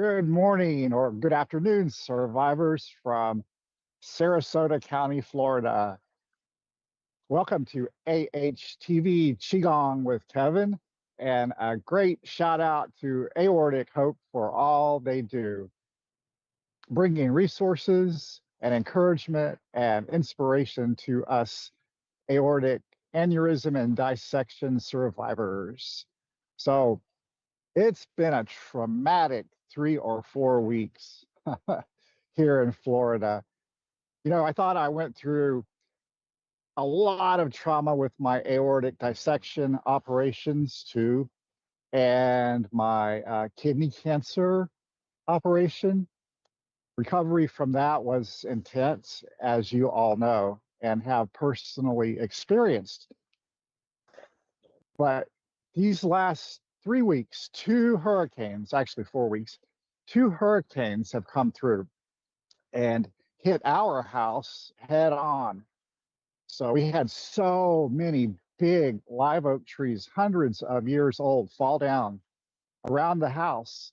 Good morning or good afternoon, survivors from Sarasota County, Florida. Welcome to AHTV Qigong with Kevin, and a great shout out to Aortic Hope for all they do, bringing resources and encouragement and inspiration to us aortic aneurysm and dissection survivors. So it's been a traumatic 3 or 4 weeks here in Florida. You know, I thought I went through a lot of trauma with my aortic dissection operations too, and my kidney cancer operation. Recovery from that was intense, as you all know, and have personally experienced. But these last 3 weeks, 2 hurricanes, actually 4 weeks, 2 hurricanes have come through and hit our house head on. So we had so many big live oak trees, hundreds of years old, fall down around the house.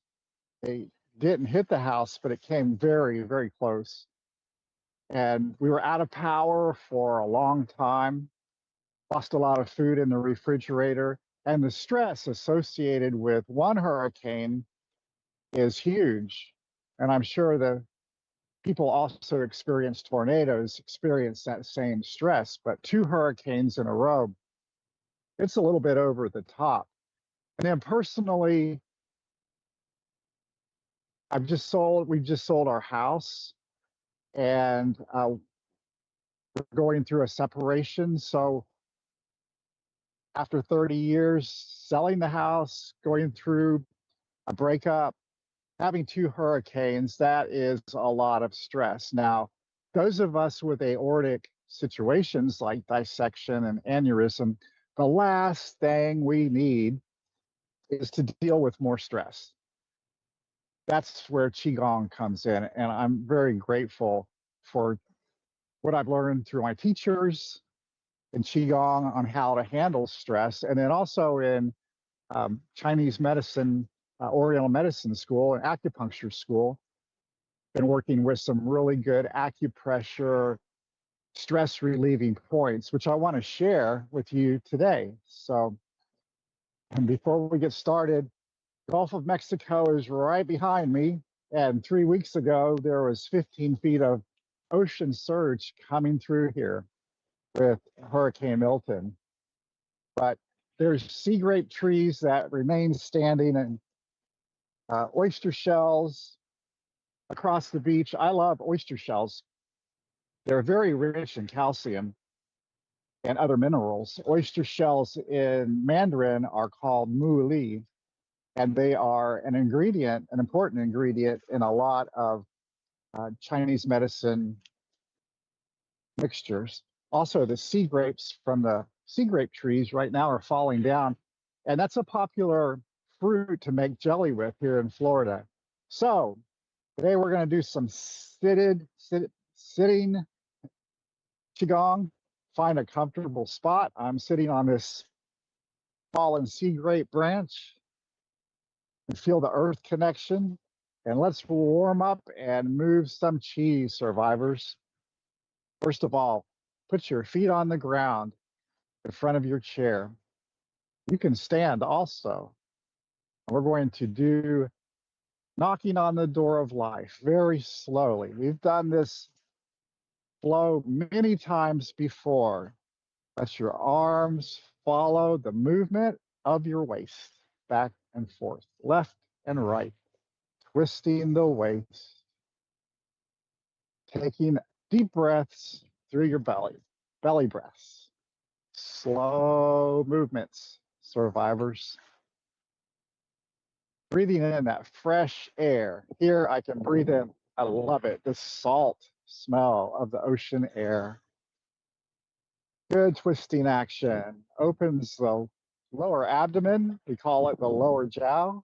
They didn't hit the house, but it came very, very close. And we were out of power for a long time, lost a lot of food in the refrigerator. And the stress associated with one hurricane is huge. And I'm sure the people also experience tornadoes, experience that same stress, but 2 hurricanes in a row, it's a little bit over the top. And then personally, we've just sold our house, and we're going through a separation. So after 30 years selling the house, going through a breakup, having 2 hurricanes, that is a lot of stress. Now, those of us with aortic situations like dissection and aneurysm, the last thing we need is to deal with more stress. That's where Qigong comes in. And I'm very grateful for what I've learned through my teachers in Qigong on how to handle stress. And then also in Chinese medicine, Oriental medicine school and acupuncture school, been working with some really good acupressure stress relieving points, which I want to share with you today. So, and before we get started, Gulf of Mexico is right behind me. And 3 weeks ago, there was 15 feet of ocean surge coming through here with Hurricane Milton. But there's sea grape trees that remain standing, and oyster shells across the beach. I love oyster shells. They're very rich in calcium and other minerals. Oyster shells in Mandarin are called mu li, and they are an important ingredient in a lot of Chinese medicine mixtures. Also, the sea grapes from the sea grape trees right now are falling down, and that's a popular fruit to make jelly with here in Florida. So today we're going to do some sitting Qigong. Find a comfortable spot. I'm sitting on this fallen sea grape branch and feel the earth connection. And let's warm up and move some chi, survivors. First of all, put your feet on the ground in front of your chair. You can stand also. We're going to do knocking on the door of life very slowly. We've done this flow many times before. Let your arms follow the movement of your waist, back and forth, left and right, twisting the waist, taking deep breaths through your belly breaths. Slow movements, survivors. Breathing in that fresh air. Here I can breathe in, I love it, the salt smell of the ocean air. Good twisting action. Opens the lower abdomen. We call it the lower jiao.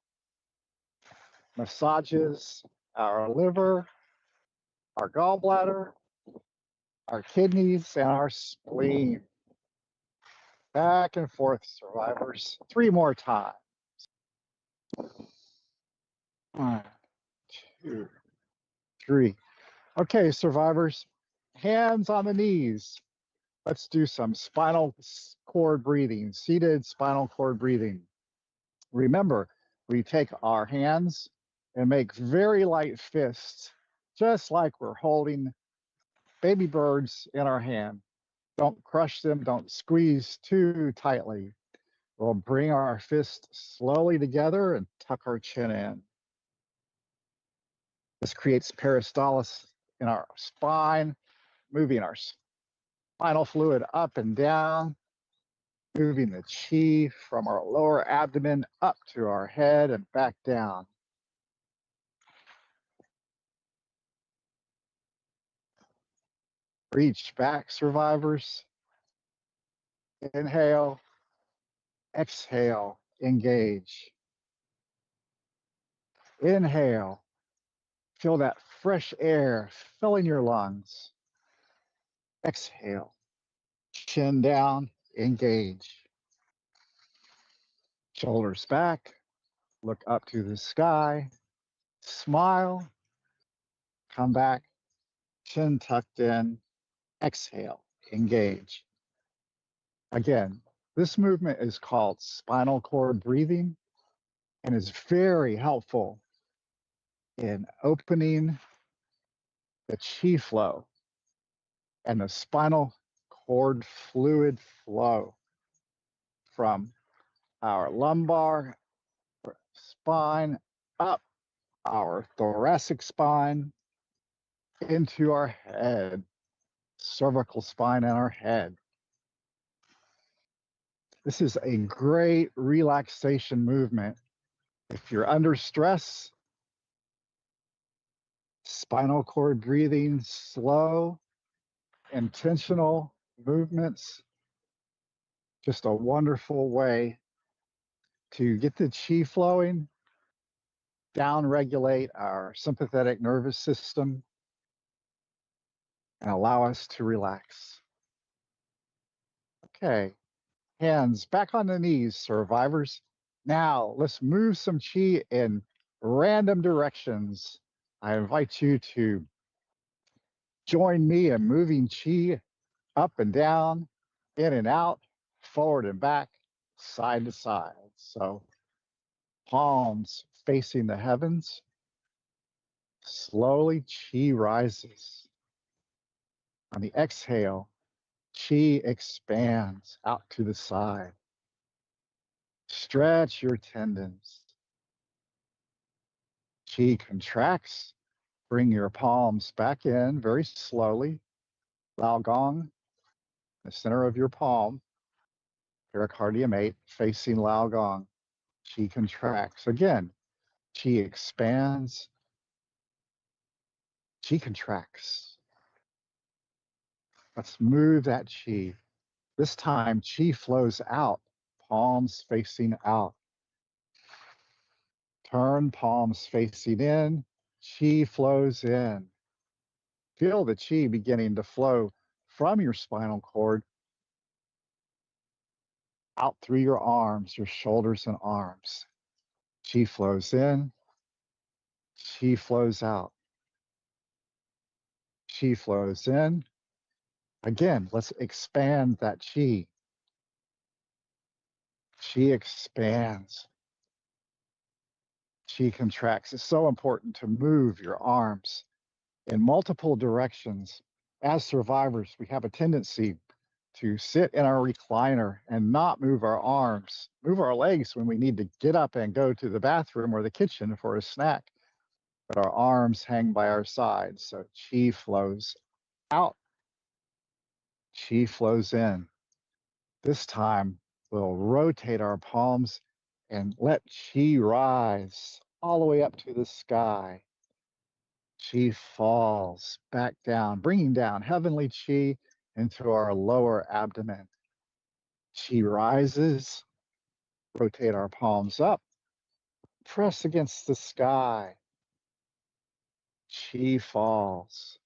Massages our liver, our gallbladder, our kidneys, and our spleen. Back and forth, survivors. 3 more times. 2, 3. Okay, survivors, hands on the knees. Let's do some spinal cord breathing, seated spinal cord breathing. Remember, we take our hands and make very light fists, just like we're holding baby birds in our hand. Don't crush them, don't squeeze too tightly. We'll bring our fist slowly together and tuck our chin in. This creates peristalsis in our spine, moving our spinal fluid up and down, moving the chi from our lower abdomen up to our head and back down. Reach back, survivors. Inhale, exhale, engage. Inhale, feel that fresh air filling your lungs. Exhale, chin down, engage. Shoulders back, look up to the sky, smile, come back, chin tucked in, exhale, engage. Again, this movement is called spinal cord breathing and is very helpful in opening the chi flow and the spinal cord fluid flow from our lumbar spine up our thoracic spine into our head, cervical spine and our head. This is a great relaxation movement. If you're under stress, spinal cord breathing, slow, intentional movements, just a wonderful way to get the chi flowing, down regulate our sympathetic nervous system, and allow us to relax. Okay, hands back on the knees, survivors. Now let's move some chi in random directions. I invite you to join me in moving chi up and down, in and out, forward and back, side to side. So palms facing the heavens. Slowly, chi rises. On the exhale, chi expands out to the side. Stretch your tendons. Chi contracts. Bring your palms back in very slowly. Lao Gong, the center of your palm, pericardium 8, facing Lao Gong. Chi contracts. Again, chi expands. Chi contracts. Let's move that chi. This time, chi flows out, palms facing out. Turn palms facing in, chi flows in. Feel the chi beginning to flow from your spinal cord out through your arms, your shoulders and arms. Chi flows in, chi flows out. Chi flows in. Again, let's expand that chi. Chi expands. Chi contracts. It's so important to move your arms in multiple directions. As survivors, we have a tendency to sit in our recliner and not move our arms, move our legs when we need to get up and go to the bathroom or the kitchen for a snack. But our arms hang by our sides, so chi flows out, chi flows in. This time, we'll rotate our palms and let chi rise all the way up to the sky. Chi falls back down, bringing down heavenly chi into our lower abdomen. Chi rises, rotate our palms up, press against the sky. Chi falls.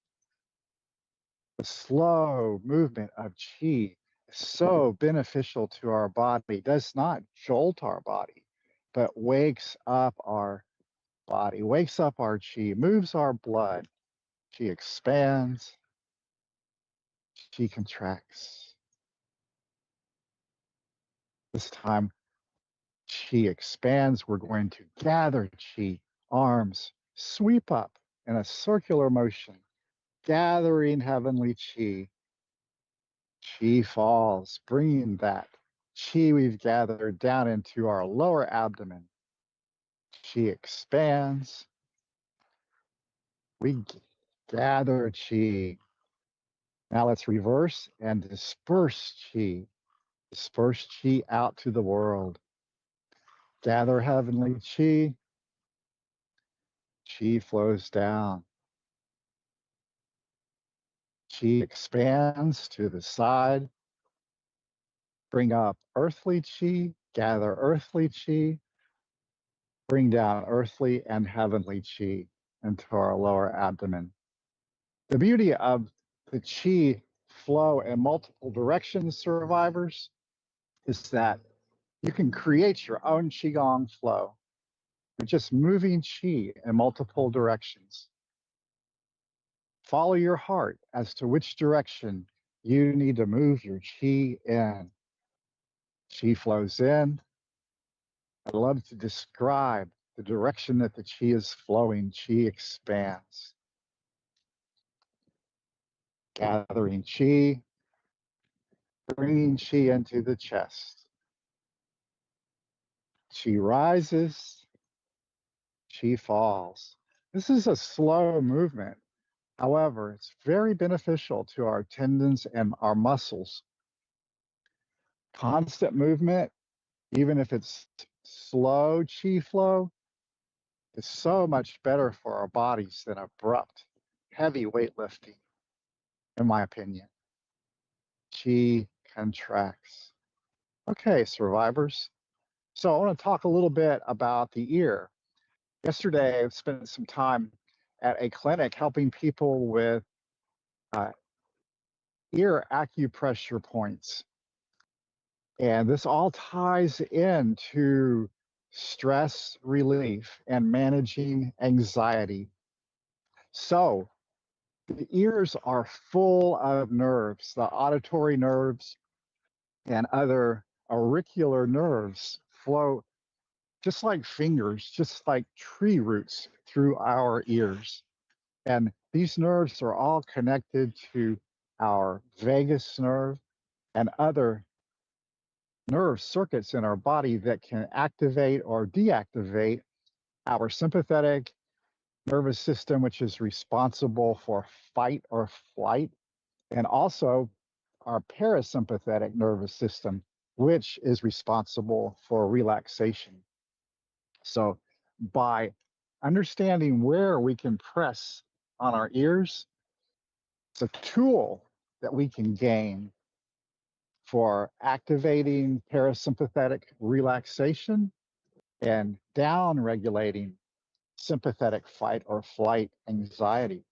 The slow movement of chi is so beneficial to our body. It does not jolt our body, but wakes up our body, wakes up our chi, moves our blood. Chi expands, chi contracts. This time, chi expands. We're going to gather chi, arms sweep up in a circular motion, gathering heavenly chi. Chi falls, bringing that chi we've gathered down into our lower abdomen. Chi expands. We gather chi. Now let's reverse and disperse chi. Disperse chi out to the world. Gather heavenly chi. Chi flows down. Chi expands to the side. Bring up earthly chi. Gather earthly chi. Bring down earthly and heavenly chi into our lower abdomen. The beauty of the chi flow in multiple directions, survivors, is that you can create your own Qigong flow. You're just moving chi in multiple directions. Follow your heart as to which direction you need to move your chi in. Chi flows in. I love to describe the direction that the chi is flowing. Chi expands. Gathering chi, bringing chi into the chest. Chi rises, chi falls. This is a slow movement. However, it's very beneficial to our tendons and our muscles. Constant movement, even if it's slow chi flow, is so much better for our bodies than abrupt, heavy weightlifting, in my opinion. Chi contracts. Okay, survivors. So I want to talk a little bit about the ear. Yesterday, I spent some time at a clinic helping people with ear acupressure points. And this all ties into stress relief and managing anxiety. So the ears are full of nerves, the auditory nerves and other auricular nerves flow just like fingers, just like tree roots through our ears. And these nerves are all connected to our vagus nerve and other nerve circuits in our body that can activate or deactivate our sympathetic nervous system, which is responsible for fight or flight, and also our parasympathetic nervous system, which is responsible for relaxation. So by understanding where we can press on our ears, it's a tool that we can gain for activating parasympathetic relaxation and down regulating sympathetic fight or flight anxiety.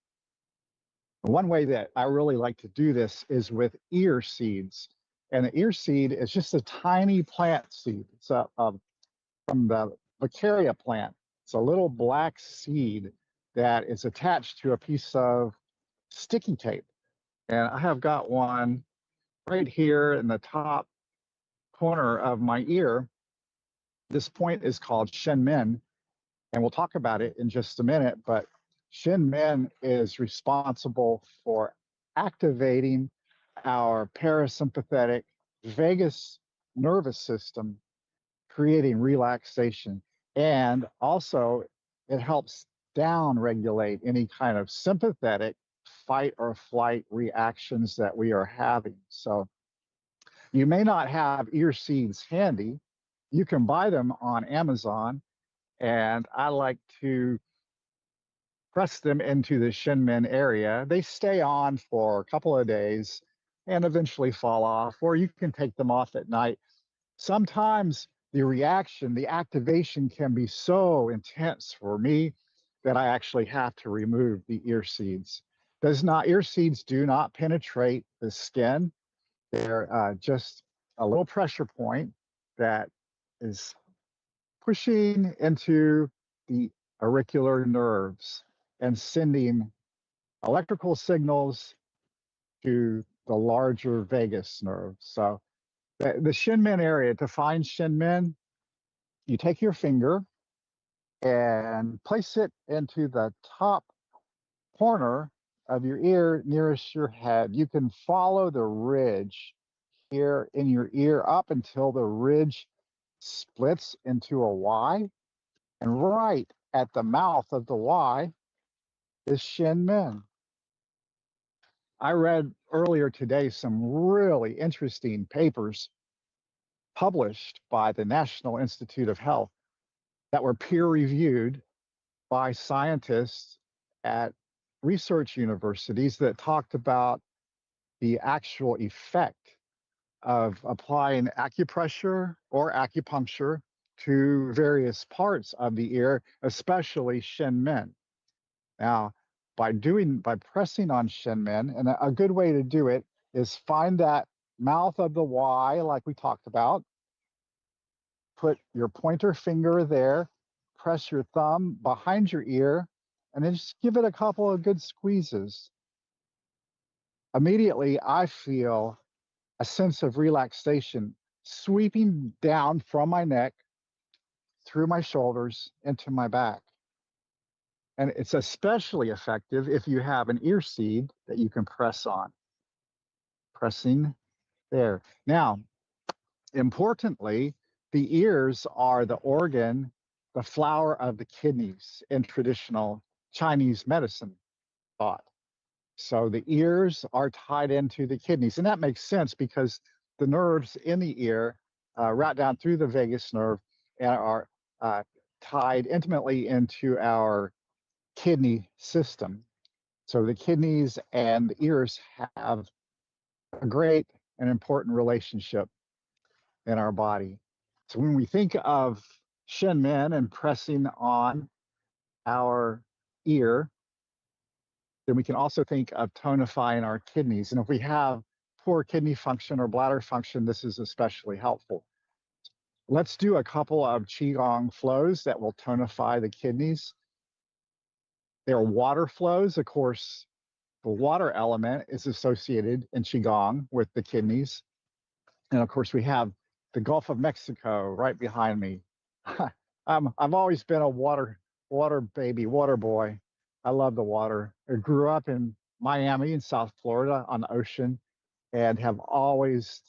One way that I really like to do this is with ear seeds. And the ear seed is just a tiny plant seed. It's from the Vicaria plant. It's a little black seed that is attached to a piece of sticky tape. And I have got one right here in the top corner of my ear. This point is called Shen Min, and we'll talk about it in just a minute, but Shen Min is responsible for activating our parasympathetic vagus nervous system, creating relaxation. And also, it helps down regulate any kind of sympathetic fight or flight reactions that we are having. So you may not have ear seeds handy. You can buy them on Amazon, and I like to press them into the Shen Min area. They stay on for a couple of days and eventually fall off, or you can take them off at night. Sometimes the reaction, the activation can be so intense for me that I actually have to remove the ear seeds. Ear seeds do not penetrate the skin. They're just a little pressure point that is pushing into the auricular nerves and sending electrical signals to the larger vagus nerve. So the Shin Men area, to find Shin Men, you take your finger and place it into the top corner of your ear nearest your head. You can follow the ridge here in your ear up until the ridge splits into a Y. And right at the mouth of the Y is Shin Men. I read earlier today some really interesting papers published by the National Institute of Health that were peer reviewed by scientists at research universities that talked about the actual effect of applying acupressure or acupuncture to various parts of the ear, especially Shin Men. Now, by pressing on Shin Men, and a good way to do it is find that mouth of the Y, like we talked about, put your pointer finger there, press your thumb behind your ear, and then just give it a couple of good squeezes. Immediately, I feel a sense of relaxation sweeping down from my neck, through my shoulders, into my back. And it's especially effective if you have an ear seed that you can press on. Pressing there. Now, importantly, the ears are the organ, the flower of the kidneys in traditional Chinese medicine thought. So the ears are tied into the kidneys. And that makes sense because the nerves in the ear route down through the vagus nerve and are tied intimately into our kidney system. So the kidneys and the ears have a great and important relationship in our body. So when we think of Shin Men and pressing on our ear, then we can also think of tonifying our kidneys. And if we have poor kidney function or bladder function, this is especially helpful. Let's do a couple of Qigong flows that will tonify the kidneys. They're water flows. Of course, the water element is associated in Qigong with the kidneys. And of course, we have the Gulf of Mexico right behind me. I've always been a water baby, water boy. I love the water. I grew up in Miami in South Florida on the ocean and have always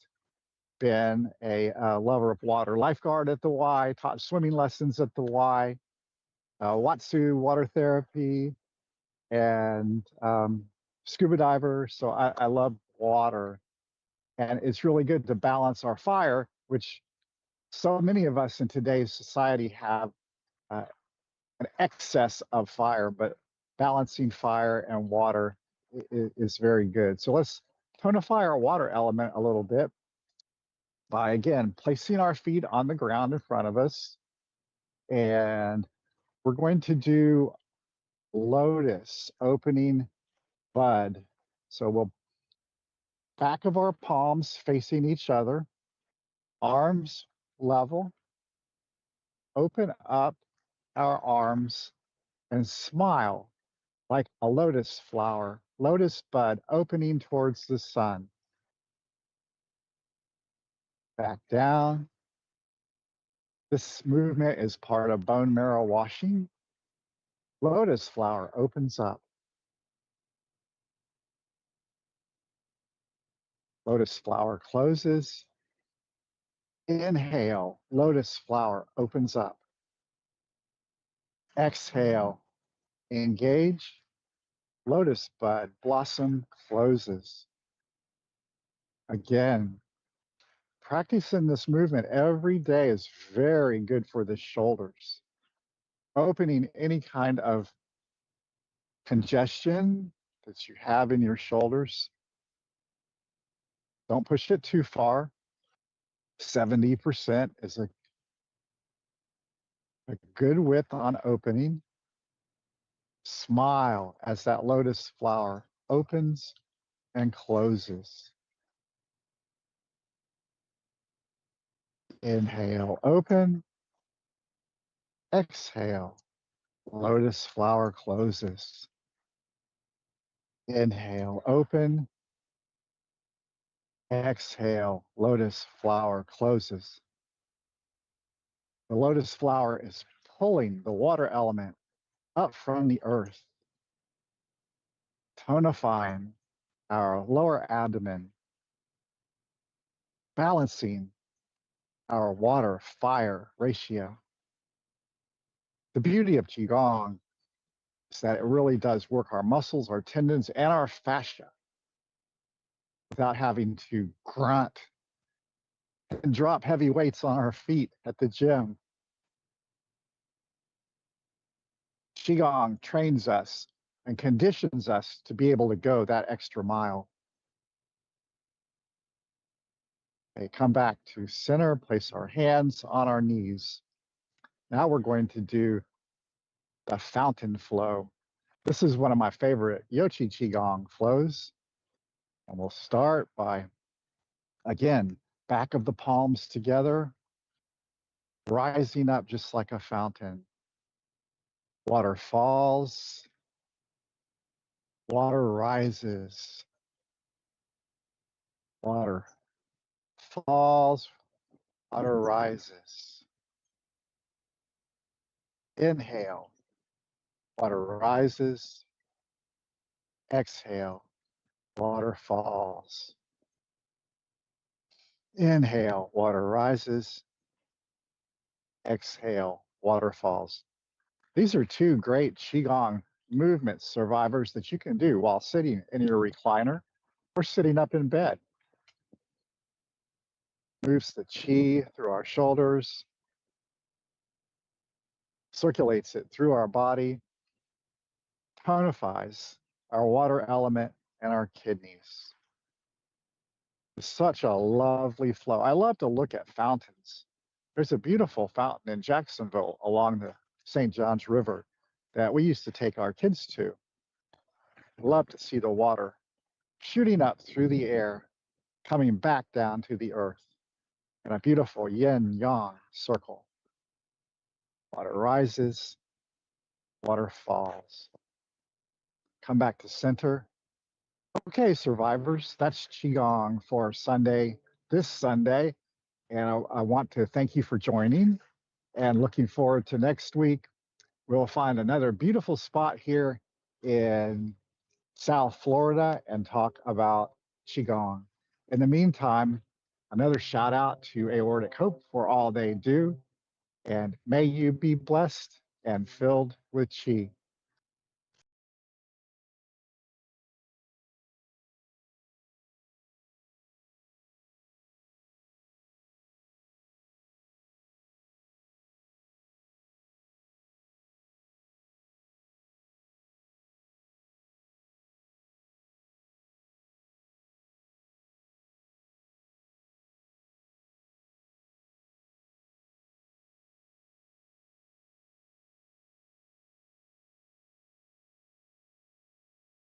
been a lover of water. Lifeguard at the Y, taught swimming lessons at the Y, Watsu water therapy, and scuba diver. So I love water. And it's really good to balance our fire, which so many of us in today's society have an excess of fire, but balancing fire and water is very good. So let's tonify our water element a little bit by, again, placing our feet on the ground in front of us. And we're going to do lotus, opening bud. So we'll back of our palms facing each other, arms level, open up our arms and smile like a lotus flower, lotus bud opening towards the sun. Back down. This movement is part of bone marrow washing. Lotus flower opens up. Lotus flower closes. Inhale, lotus flower opens up. Exhale, engage. Lotus bud, blossom closes. Again, practicing this movement every day is very good for the shoulders. Opening any kind of congestion that you have in your shoulders. Don't push it too far. 70% is a good width on opening. Smile as that lotus flower opens and closes. Inhale, open. Exhale, Lotus flower closes. Inhale, open. Exhale, lotus flower closes. The lotus flower is pulling the water element up from the earth, tonifying our lower abdomen, balancing our water-fire ratio. The beauty of Qigong is that it really does work our muscles, our tendons, and our fascia without having to grunt and drop heavy weights on our feet at the gym. Qigong trains us and conditions us to be able to go that extra mile. Okay, come back to center, place our hands on our knees. Now we're going to do the fountain flow. This is one of my favorite Yochi Qigong flows. And we'll start by, again, back of the palms together, rising up just like a fountain. Water falls, water rises, water falls, water rises. Inhale, water rises. Exhale, water falls. Inhale, water rises. Exhale, water falls. These are two great Qigong movements, survivors, that you can do while sitting in your recliner or sitting up in bed. Moves the qi through our shoulders, circulates it through our body, tonifies our water element and our kidneys. It's such a lovely flow. I love to look at fountains. There's a beautiful fountain in Jacksonville along the St. Johns River that we used to take our kids to. Love to see the water shooting up through the air, coming back down to the earth in a beautiful yin-yang circle. Water rises, water falls. Come back to center. Okay, survivors, that's Qigong for Sunday, this Sunday. And I want to thank you for joining and looking forward to next week. We'll find another beautiful spot here in South Florida and talk about Qigong. In the meantime, another shout out to Aortic Hope for all they do. And may you be blessed and filled with Qi.